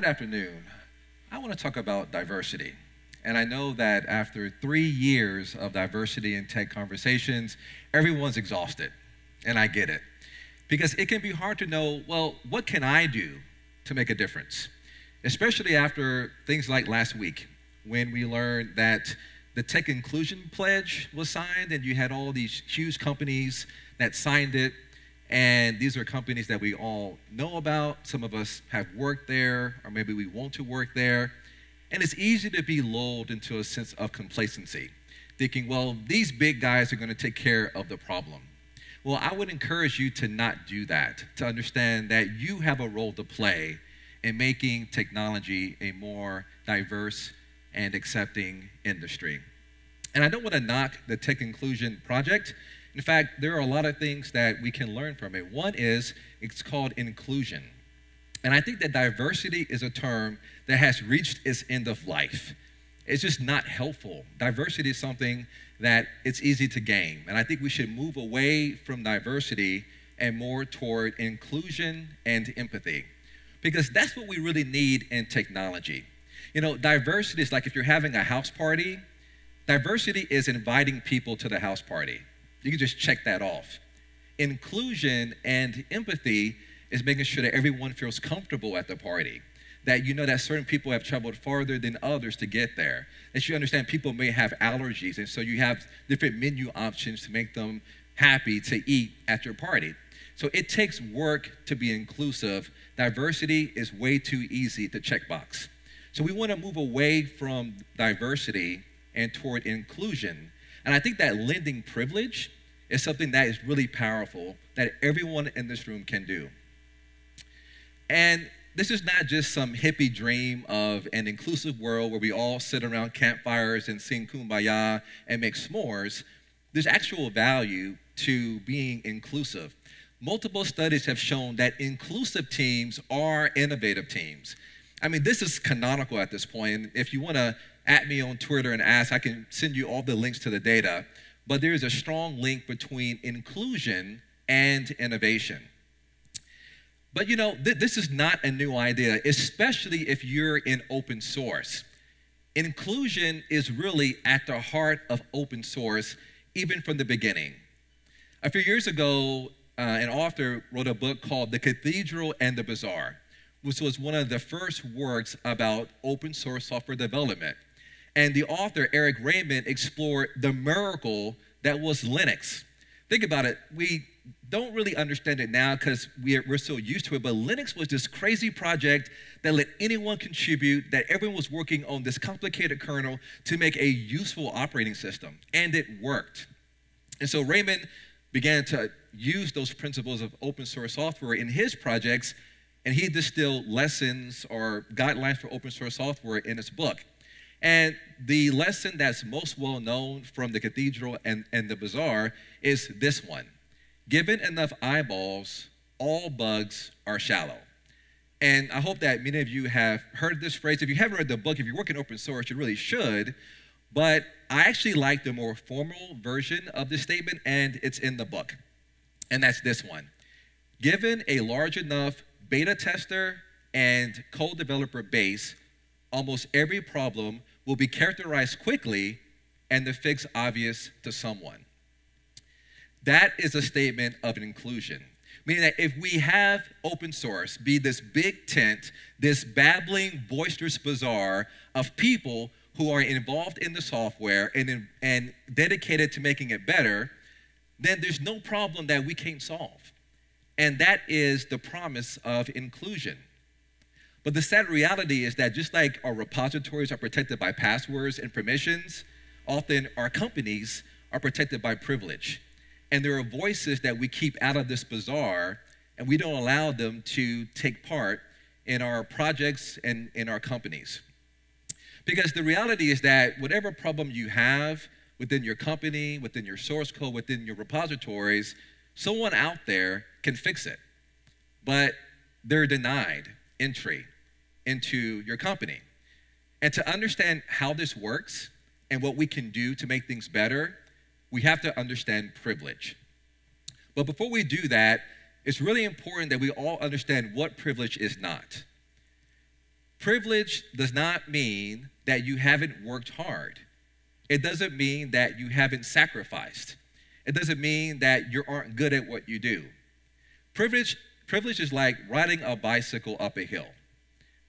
Good afternoon. I want to talk about diversity. And I know that after 3 years of diversity in tech conversations, everyone's exhausted. And I get it. Because it can be hard to know, well, what can I do to make a difference? Especially after things like last week, when we learned that the Tech Inclusion Pledge was signed, and you had all these huge companies that signed it. And these are companies that we all know about. Some of us have worked there, or maybe we want to work there. And it's easy to be lulled into a sense of complacency, thinking, well, these big guys are going to take care of the problem. Well, I would encourage you to not do that, to understand that you have a role to play in making technology a more diverse and accepting industry. And I don't want to knock the Tech Inclusion Project. In fact, there are a lot of things that we can learn from it. One is, it's called inclusion. And I think that diversity is a term that has reached its end of life. It's just not helpful. Diversity is something that it's easy to gain. And I think we should move away from diversity and more toward inclusion and empathy, because that's what we really need in technology. You know, diversity is like if you're having a house party, diversity is inviting people to the house party. You can just check that off. Inclusion and empathy is making sure that everyone feels comfortable at the party, that you know that certain people have traveled farther than others to get there, that you understand people may have allergies, and so you have different menu options to make them happy to eat at your party. So it takes work to be inclusive. Diversity is way too easy to check box. So we want to move away from diversity and toward inclusion. And I think that lending privilege is something that is really powerful that everyone in this room can do. And this is not just some hippie dream of an inclusive world where we all sit around campfires and sing Kumbaya and make s'mores. There's actual value to being inclusive. Multiple studies have shown that inclusive teams are innovative teams. I mean, this is canonical at this point. And if you want to at me on Twitter and ask, I can send you all the links to the data. But there is a strong link between inclusion and innovation. But you know, this is not a new idea, especially if you're in open source. Inclusion is really at the heart of open source, even from the beginning. A few years ago, an author wrote a book called The Cathedral and the Bazaar, which was one of the first works about open source software development. And the author, Eric Raymond, explored the miracle that was Linux. Think about it. We don't really understand it now because we're so used to it, but Linux was this crazy project that let anyone contribute, that everyone was working on this complicated kernel to make a useful operating system, and it worked. And so Raymond began to use those principles of open source software in his projects, and he distilled lessons or guidelines for open source software in his book. And the lesson that's most well known from the Cathedral and the Bazaar is this one. Given enough eyeballs, all bugs are shallow. And I hope that many of you have heard this phrase. If you haven't read the book, if you work in open source, you really should. But I actually like the more formal version of this statement, and it's in the book. And that's this one. Given a large enough beta tester and code developer base, almost every problem will be characterized quickly and the fix obvious to someone. That is a statement of inclusion, meaning that if we have open source be this big tent, this babbling, boisterous bazaar of people who are involved in the software and dedicated to making it better, then there's no problem that we can't solve. And that is the promise of inclusion. But the sad reality is that just like our repositories are protected by passwords and permissions, often our companies are protected by privilege. And there are voices that we keep out of this bazaar, and we don't allow them to take part in our projects and in our companies. Because the reality is that whatever problem you have within your company, within your source code, within your repositories, someone out there can fix it. But they're denied entry into your company. And to understand how this works and what we can do to make things better, we have to understand privilege. But before we do that, it's really important that we all understand what privilege is not. Privilege does not mean that you haven't worked hard. It doesn't mean that you haven't sacrificed. It doesn't mean that you aren't good at what you do. Privilege is like riding a bicycle up a hill,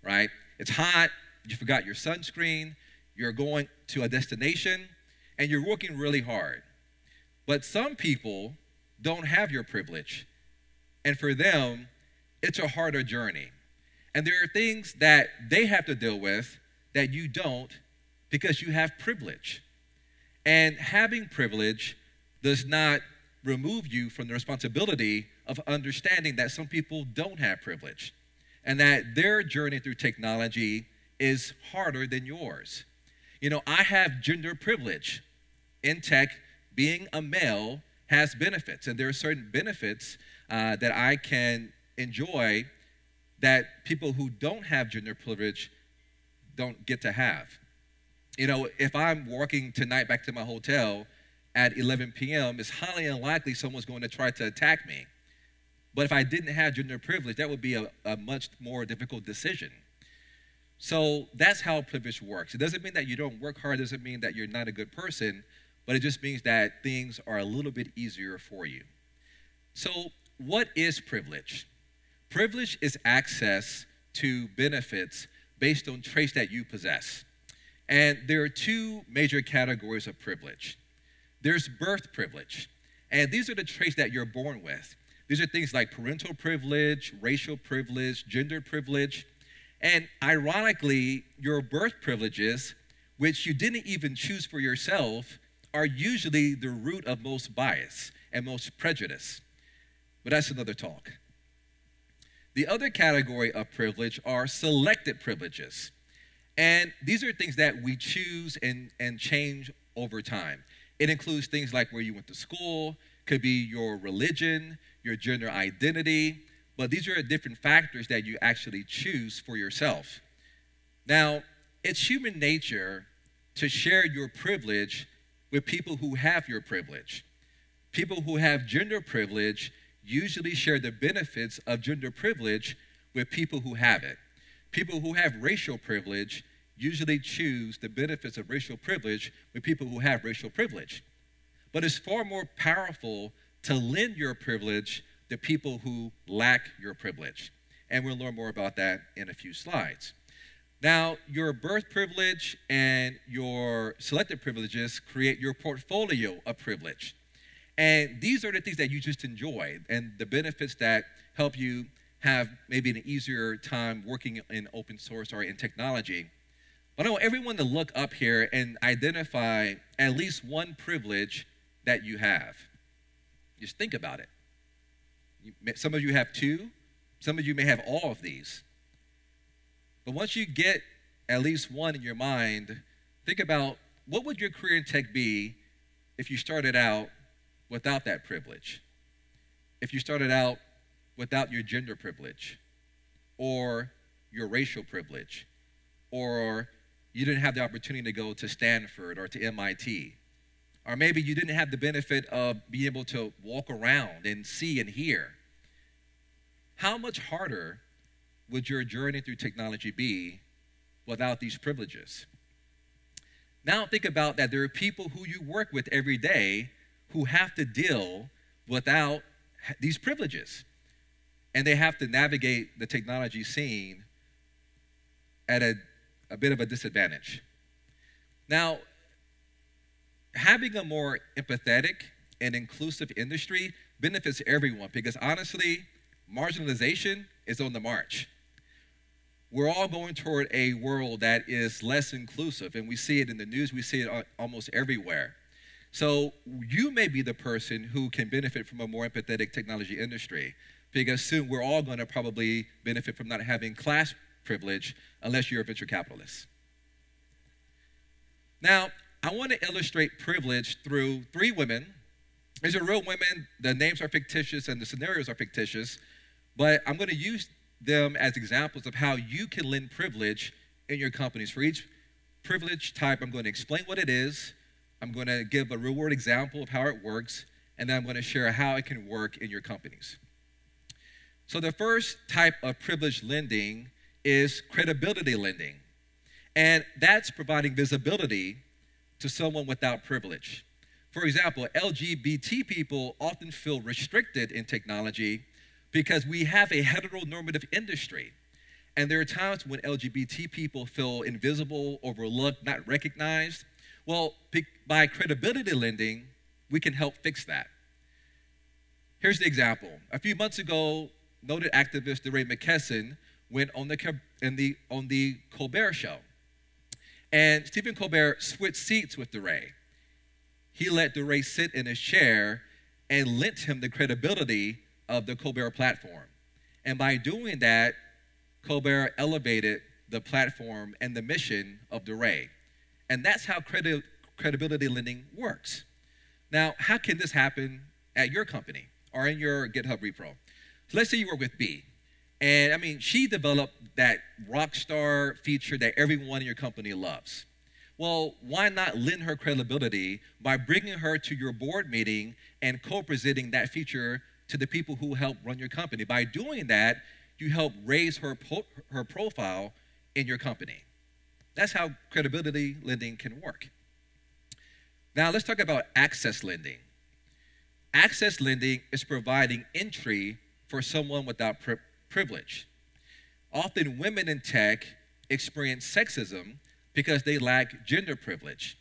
right? It's hot, you forgot your sunscreen, you're going to a destination, and you're working really hard. But some people don't have your privilege, and for them, it's a harder journey. And there are things that they have to deal with that you don't because you have privilege. And having privilege does not remove you from the responsibility of understanding that some people don't have privilege and that their journey through technology is harder than yours. You know, I have gender privilege. In tech, being a male has benefits, and there are certain benefits that I can enjoy that people who don't have gender privilege don't get to have. You know, if I'm walking tonight back to my hotel at 11 p.m., it's highly unlikely someone's going to try to attack me. But if I didn't have gender privilege, that would be a much more difficult decision. So that's how privilege works. It doesn't mean that you don't work hard. It doesn't mean that you're not a good person, but it just means that things are a little bit easier for you. So what is privilege? Privilege is access to benefits based on traits that you possess. And there are two major categories of privilege. There's birth privilege, and these are the traits that you're born with. These are things like parental privilege, racial privilege, gender privilege, and ironically, your birth privileges, which you didn't even choose for yourself, are usually the root of most bias and most prejudice. But that's another talk. The other category of privilege are selected privileges. And these are things that we choose and change over time. It includes things like where you went to school, could be your religion, your gender identity, but these are different factors that you actually choose for yourself. Now, it's human nature to share your privilege with people who have your privilege. People who have gender privilege usually share the benefits of gender privilege with people who have it. People who have racial privilege usually choose the benefits of racial privilege with people who have racial privilege. But it's far more powerful to lend your privilege to people who lack your privilege. And we'll learn more about that in a few slides. Now, your birth privilege and your selected privileges create your portfolio of privilege. And these are the things that you just enjoy and the benefits that help you have maybe an easier time working in open source or in technology. But I want everyone to look up here and identify at least one privilege that you have. Just think about it. Some of you have two. Some of you may have all of these. But once you get at least one in your mind, think about what would your career in tech be if you started out without that privilege? If you started out without your gender privilege or your racial privilege, or you didn't have the opportunity to go to Stanford or to MIT, or maybe you didn't have the benefit of being able to walk around and see and hear. How much harder would your journey through technology be without these privileges? Now think about that there are people who you work with every day who have to deal without these privileges. And they have to navigate the technology scene at a bit of a disadvantage. Now, having a more empathetic and inclusive industry benefits everyone because honestly, marginalization is on the march. We're all going toward a world that is less inclusive, and we see it in the news, we see it almost everywhere. So you may be the person who can benefit from a more empathetic technology industry because soon we're all going to probably benefit from not having class privilege unless you're a venture capitalist. Now, I want to illustrate privilege through three women. These are real women. The names are fictitious and the scenarios are fictitious, but I'm going to use them as examples of how you can lend privilege in your companies. For each privilege type, I'm going to explain what it is. I'm going to give a real-world example of how it works, and then I'm going to share how it can work in your companies. So the first type of privilege lending is credibility lending. And that's providing visibility to someone without privilege. For example, LGBT people often feel restricted in technology because we have a heteronormative industry. And there are times when LGBT people feel invisible, overlooked, not recognized. Well, by credibility lending, we can help fix that. Here's the example. A few months ago, noted activist DeRay McKesson went on the Colbert Show. And Stephen Colbert switched seats with DeRay. He let DeRay sit in his chair and lent him the credibility of the Colbert platform. And by doing that, Colbert elevated the platform and the mission of DeRay. And that's how credibility lending works. Now, how can this happen at your company or in your GitHub repo? So let's say you work with B. And I mean, she developed that rock star feature that everyone in your company loves. Well, why not lend her credibility by bringing her to your board meeting and co-presenting that feature to the people who help run your company? By doing that, you help raise her profile in your company. That's how credibility lending can work. Now, let's talk about access lending. Access lending is providing entry for someone without privilege. Often women in tech experience sexism because they lack gender privilege.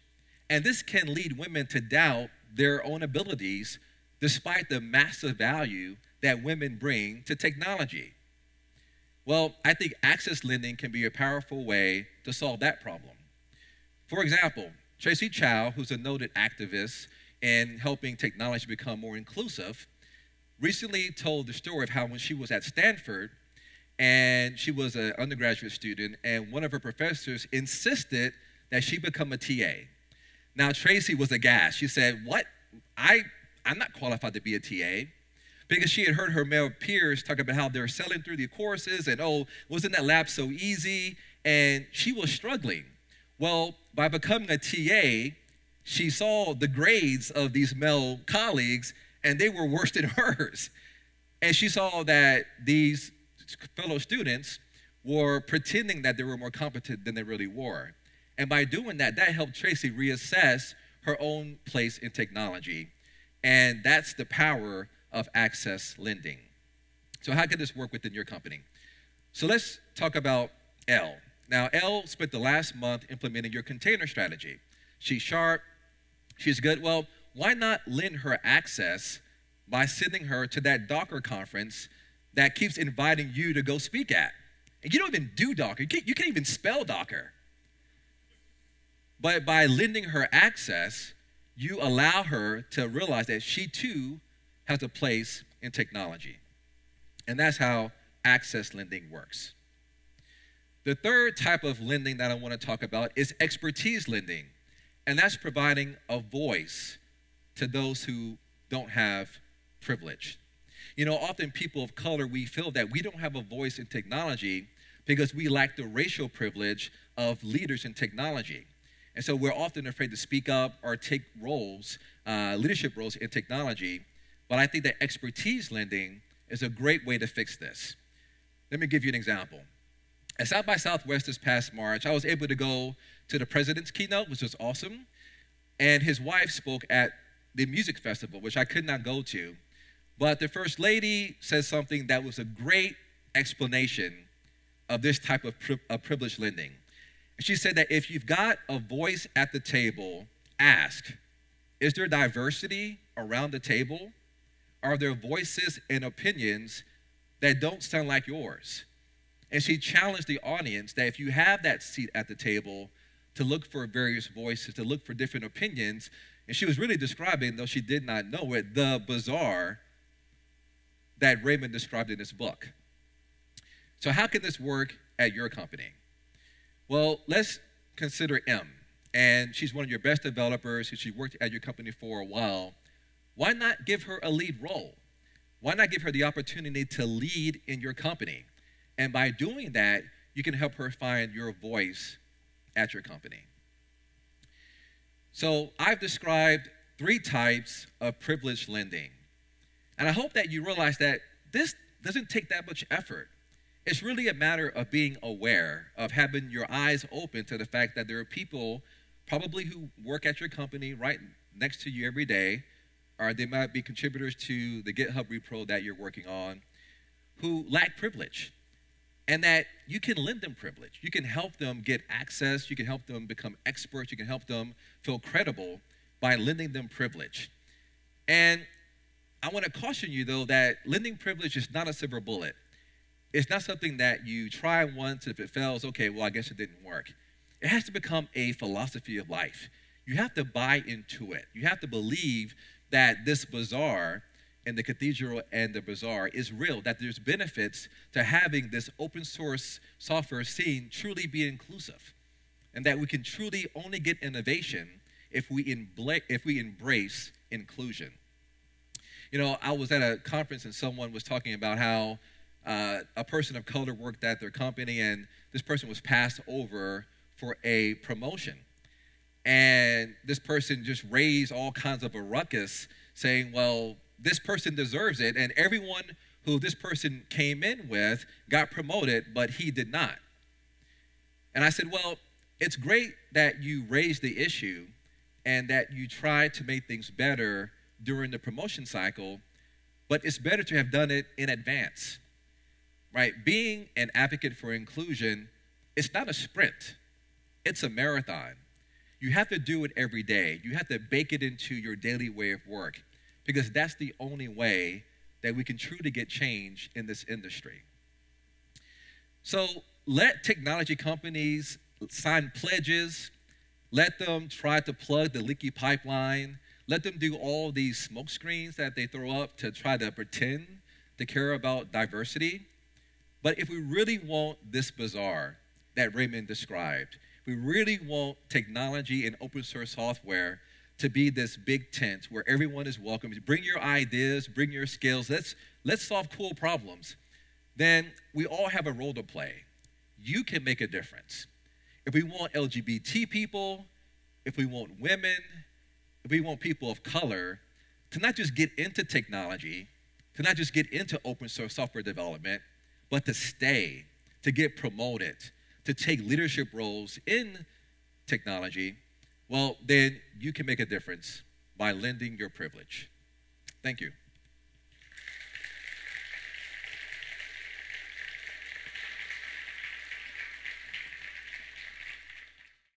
And this can lead women to doubt their own abilities despite the massive value that women bring to technology. Well, I think access lending can be a powerful way to solve that problem. For example, Tracy Chow, who's a noted activist in helping technology become more inclusive, recently told the story of how when she was at Stanford, and she was an undergraduate student, and one of her professors insisted that she become a TA. Now, Tracy was aghast. She said, "What? I'm not qualified to be a TA." Because she had heard her male peers talk about how they're selling through the courses and, oh, wasn't that lab so easy? And she was struggling. Well, by becoming a TA, she saw the grades of these male colleagues, and they were worse than hers. And she saw that these fellow students were pretending that they were more competent than they really were. And by doing that, that helped Tracy reassess her own place in technology. And that's the power of access lending. So how can this work within your company? So let's talk about Elle. Now, Elle spent the last month implementing your container strategy. She's sharp, she's good. Well, why not lend her access by sending her to that Docker conference that keeps inviting you to go speak at? And you don't even do Docker. You can't even spell Docker. But by lending her access, you allow her to realize that she too has a place in technology. And that's how access lending works. The third type of lending that I want to talk about is expertise lending. And that's providing a voice to those who don't have privilege. You know, often people of color, we feel that we don't have a voice in technology because we lack the racial privilege of leaders in technology. And so we're often afraid to speak up or take roles, leadership roles in technology. But I think that expertise lending is a great way to fix this. Let me give you an example. At South by Southwest this past March, I was able to go to the president's keynote, which was awesome. And his wife spoke at the music festival, which I could not go to. But the First Lady said something that was a great explanation of this type of privilege lending. She said that if you've got a voice at the table, ask, is there diversity around the table? Are there voices and opinions that don't sound like yours? And she challenged the audience that if you have that seat at the table, to look for various voices, to look for different opinions. And she was really describing, though she did not know it, the bazaar that Raymond described in his book. So how can this work at your company? Well, let's consider M. And she's one of your best developers. She worked at your company for a while. Why not give her a lead role? Why not give her the opportunity to lead in your company? And by doing that, you can help her find your voice at your company. So I've described 3 types of privilege lending. And I hope that you realize that this doesn't take that much effort. It's really a matter of being aware, of having your eyes open to the fact that there are people probably who work at your company right next to you every day, or they might be contributors to the GitHub repo that you're working on, who lack privilege, and that you can lend them privilege. You can help them get access. You can help them become experts. You can help them feel credible by lending them privilege. And I want to caution you, though, that lending privilege is not a silver bullet. It's not something that you try once, if it fails, okay, well, I guess it didn't work. It has to become a philosophy of life. You have to buy into it. You have to believe that this bazaar and the cathedral and the bazaar is real, that there's benefits to having this open source software scene truly be inclusive, and that we can truly only get innovation if we embrace inclusion. You know, I was at a conference and someone was talking about how a person of color worked at their company, and this person was passed over for a promotion. And this person just raised all kinds of a ruckus saying, well, this person deserves it, and everyone who this person came in with got promoted, but he did not. And I said, well, it's great that you raised the issue and that you tried to make things better during the promotion cycle, but it's better to have done it in advance, right? Being an advocate for inclusion, it's not a sprint, it's a marathon. You have to do it every day. You have to bake it into your daily way of work, because that's the only way that we can truly get change in this industry. So let technology companies sign pledges, let them try to plug the leaky pipeline, let them do all these smoke screens that they throw up to try to pretend to care about diversity. But if we really want this bazaar that Raymond described, we really want technology and open source software to be this big tent where everyone is welcome. Bring your ideas, bring your skills, let's solve cool problems. Then we all have a role to play. You can make a difference. If we want LGBT people, if we want women, if we want people of color to not just get into technology, to not just get into open source software development, but to stay, to get promoted, to take leadership roles in technology, well, then you can make a difference by lending your privilege. Thank you.